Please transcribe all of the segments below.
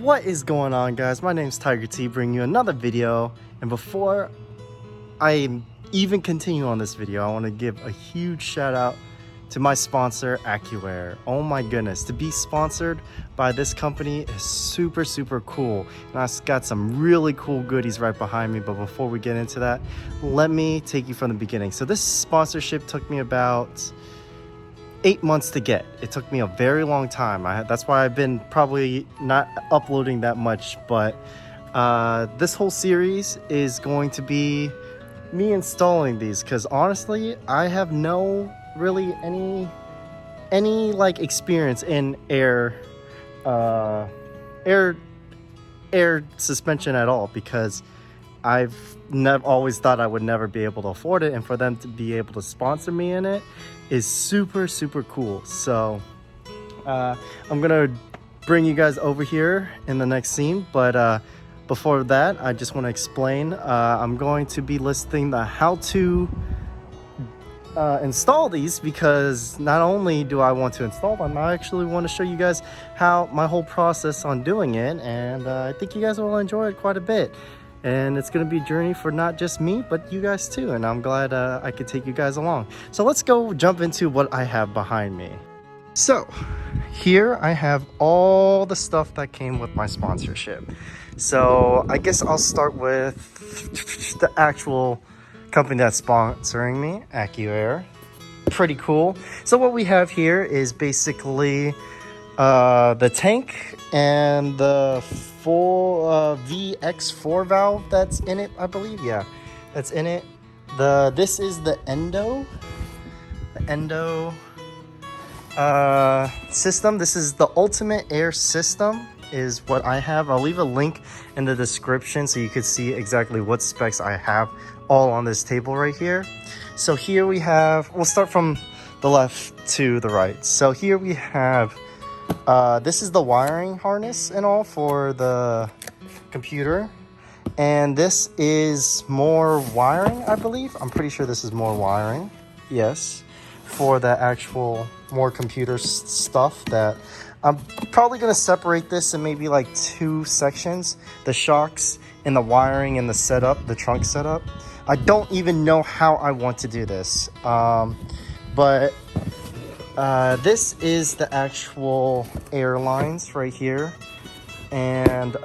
What is going on, guys? My name's Tiger T, bringing you another video. And before I even continue on this video, I want to give a huge shout out to my sponsor, Accuair. Oh my goodness, to be sponsored by this company is super cool. And I've got some really cool goodies right behind me. But before we get into that, let me take you from the beginning. So this sponsorship took me about 8 months to get. It took me a very long time. That's why I've been probably not uploading that much, but this whole series is going to be me installing these, because honestly I have no really any like experience in air suspension at all, because I've always thought I would never be able to afford it, and for them to be able to sponsor me in it is super cool. So I'm gonna bring you guys over here in the next scene, but before that I just want to explain I'm going to be listing the how to install these, because not only do I want to install them, I actually want to show you guys how my whole process on doing it, and I think you guys will enjoy it quite a bit. And it's going to be a journey for not just me, but you guys too. And I'm glad I could take you guys along. So let's go jump into what I have behind me. So here I have all the stuff that came with my sponsorship. So I guess I'll start with the actual company that's sponsoring me, Accuair. Pretty cool. So what we have here is basically the tank and the full VX4 valve that's in it, I believe. Yeah, that's in it. This is the endo system. This is the ultimate air system is what I have. I'll leave a link in the description so you could see exactly what specs I have all on this table right here. So here we have, we'll start from the left to the right. So here we have this is the wiring harness and all for the computer, and this is more wiring, I believe. I'm pretty sure this is more wiring, yes, for the actual more computer stuff. That I'm probably going to separate this in maybe like 2 sections, the shocks and the wiring and the setup, the trunk setup. I don't even know how I want to do this, but this is the actual airlines right here. And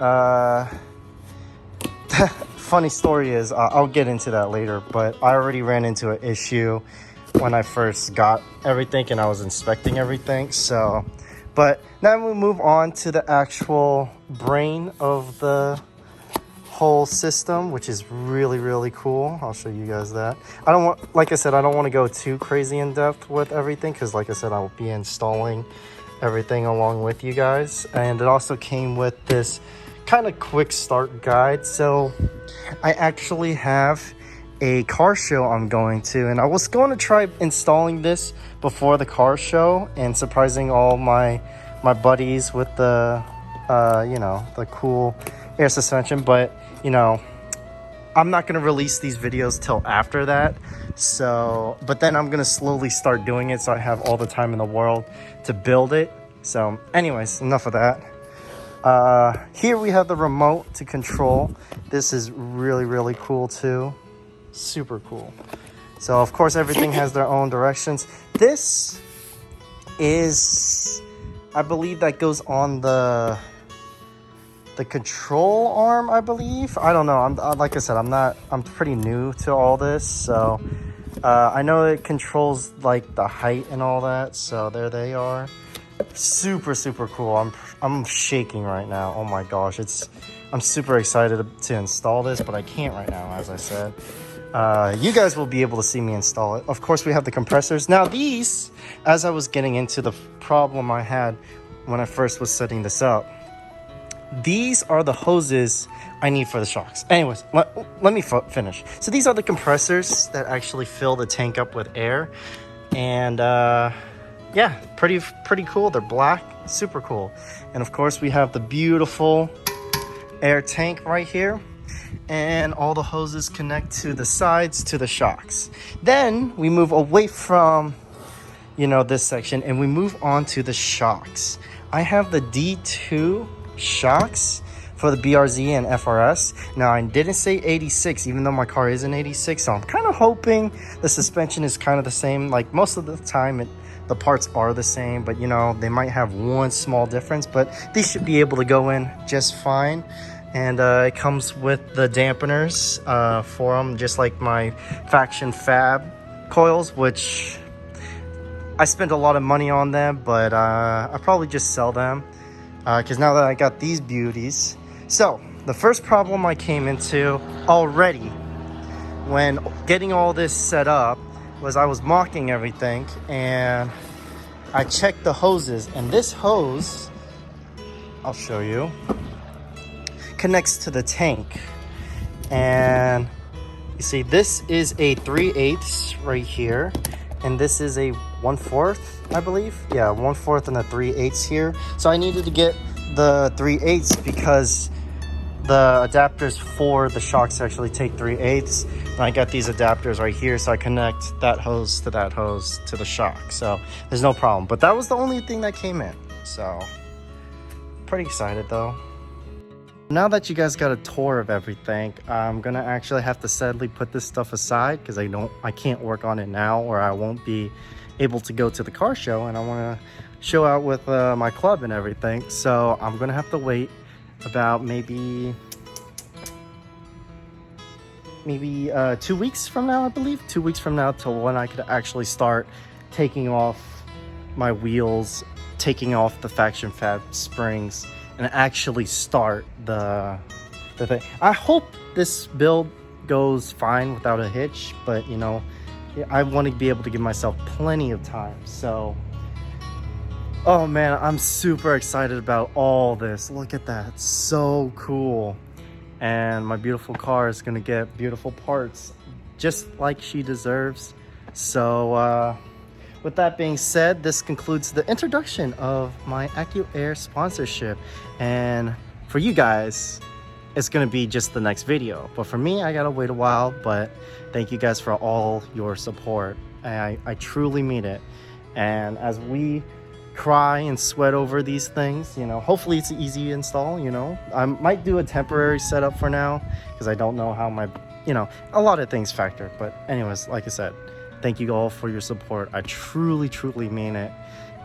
funny story is, I'll get into that later, but I already ran into an issue when I first got everything and I was inspecting everything. So, but now we move on to the actual brain of the whole system, which is really cool. I'll show you guys that. Like I said, I don't want to go too crazy in depth with everything, because like I said, I'll be installing everything along with you guys. And it also came with this kind of quick start guide. So I actually have a car show I'm going to, and I was going to try installing this before the car show and surprising all my buddies with the you know, the cool air suspension, but you know, I'm not going to release these videos till after that. So, but then I'm going to slowly start doing it, so I have all the time in the world to build it. So anyways, enough of that. Here we have the remote to control. This is really cool too. Super cool. So of course everything has their own directions. This is, I believe, that goes on the control arm, I believe. I don't know. Like I said, I'm pretty new to all this, so I know it controls like the height and all that. So there they are. Super cool. I'm shaking right now. Oh my gosh, I'm super excited to install this, but I can't right now, as I said. You guys will be able to see me install it. Of course, we have the compressors. Now these, as I was getting into the problem I had when I first was setting this up, these are the hoses I need for the shocks. Anyways, let me finish. So these are the compressors that actually fill the tank up with air. And yeah, pretty cool. They're black, super cool. And of course, we have the beautiful air tank right here. And all the hoses connect to the sides to the shocks. Then we move away from, you know, this section, and we move on to the shocks. I have the D2 shocks for the BRZ and FRS. Now, I didn't say 86, even though my car is an 86, so I'm kind of hoping the suspension is kind of the same. Like, most of the time, the parts are the same, but, you know, they might have one small difference, but these should be able to go in just fine. And it comes with the dampeners for them, just like my Faction Fab coils, which I spent a lot of money on them, but I probably just sell them because now that I got these beauties. So the first problem I came into already when getting all this set up was I was mocking everything, and I checked the hoses, and this hose, I'll show you, connects to the tank. And you see, this is a 3/8 right here, and this is a 1/4, I believe. Yeah, 1/4 and a 3/8 here. So I needed to get the 3/8 because the adapters for the shocks actually take 3/8. And I got these adapters right here, so I connect that hose to the shock. So there's no problem. But that was the only thing that came in. So pretty excited though. Now that you guys got a tour of everything, I'm gonna actually have to sadly put this stuff aside because I can't work on it now, or I won't be able to go to the car show, and I want to show out with my club and everything. So I'm gonna have to wait about maybe 2 weeks from now, I believe. 2 weeks from now till when I could actually start taking off my wheels, taking off the Faction Fab springs, and actually start the thing. I hope this build goes fine without a hitch, but you know, I want to be able to give myself plenty of time. So, oh man, I'm super excited about all this. Look at that, so cool. And my beautiful car is gonna get beautiful parts just like she deserves. So with that being said, this concludes the introduction of my Accuair sponsorship. And for you guys, it's gonna be just the next video. But for me, I gotta wait a while, but thank you guys for all your support. I truly mean it. And as we cry and sweat over these things, you know, hopefully it's an easy install, you know. I might do a temporary setup for now because I don't know how my, you know, a lot of things factor. But anyways, like I said, thank you all for your support. I truly, truly mean it.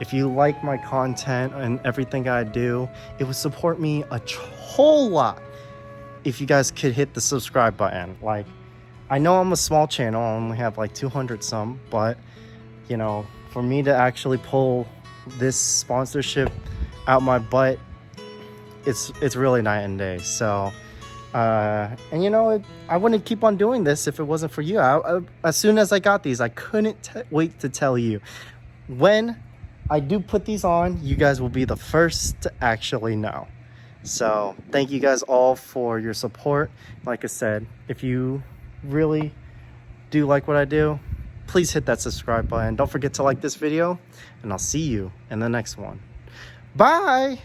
If you like my content and everything I do, it would support me a whole lot if you guys could hit the subscribe button. Like, I know I'm a small channel, I only have like 200 some, but you know, for me to actually pull this sponsorship out my butt, it's really night and day. So and you know, I wouldn't keep on doing this if it wasn't for you. As soon as I got these, I couldn't wait to tell you. When I do put these on, you guys will be the first to actually know. So thank you guys all for your support. Like I said, if you really do like what I do, please hit that subscribe button. Don't forget to like this video, and I'll see you in the next one. Bye!